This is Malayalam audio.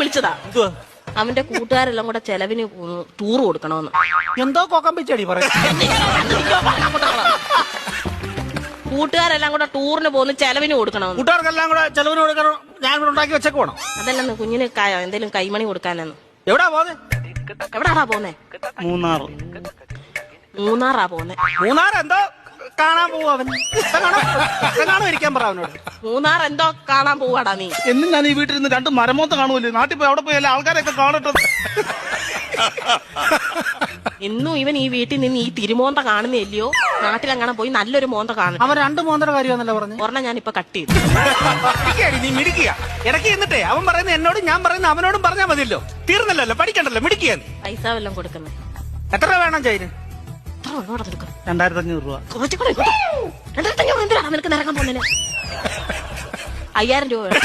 വിളിച്ചതാ. അവന്റെ കൂട്ടുകാരെല്ലാം കൂടെ ചെലവിന് ടൂർ കൊടുക്കണമെന്ന്. എന്തോ കൊക്കമ്പിച്ചടി പറയും. കൂട്ടുകാരെല്ലാം കൂടെ ടൂറിന് പോകുന്ന ചെലവിന് കൊടുക്കണമെന്ന്. കൂട്ടുകാർക്കെല്ലാം കൂടെ ചെലവിന് കൊടുക്കണം. ഞാൻ ഇവിടെ ഉണ്ടാക്കി വെച്ചേക്ക് വേണം. അതല്ലെന്ന് കുഞ്ഞിന് എന്തെങ്കിലും കൈമണി കൊടുക്കാനെന്ന്. എവിടാ പോന്നെ? എവിടാടാ പോന്നെ? മൂന്നാറാ പോന്നെ. മൂന്നാർ എന്തോ കാണാൻ പോവാ അവൻ. ഇരിക്കാൻ പറ അവനോട്. മൂന്നാർ എന്തോ കാണാൻ പോവാടാ നീ. എന്നും ഞാൻ ഈ വീട്ടിൽ നിന്ന് 2 മരമോത്ത കാണുമല്ലോ. നാട്ടിൽ പോയി അവിടെ പോയി എല്ലാ ആൾക്കാരെയൊക്കെ കാണട്ടെ. എന്നും ഇവൻ ഈ വീട്ടിൽ നിന്ന് ഈ തിരുമോന്ത കാണുന്നില്ലയോ? നാട്ടിലെങ്ങനെ പോയി നല്ലൊരു മോന്ത കാണും. അവൻ 2 മോന്തര കാര്യമാണല്ലോ പറഞ്ഞു. ഒരെണ്ണം ഞാൻ ഇപ്പൊ കട്ട് ചെയ്തു. നീ മിടിക്കുക ഇടയ്ക്ക് എന്നിട്ടേ അവൻ പറയുന്ന എന്നോടും ഞാൻ പറയുന്ന അവനോടും പറഞ്ഞാൽ മതിയല്ലോ. തീർന്നല്ലോ, പഠിക്കണ്ടല്ലോ, മിടിക്കുക. പൈസ വല്ലതും കൊടുക്കുന്നത് എത്ര രൂപ വേണം ചൈന്? 2500 രൂപ. 2500 എന്തിനാണ് നിനക്ക് നിറങ്ങാൻ പോകുന്നതിന്? 5000 രൂപ വേണം.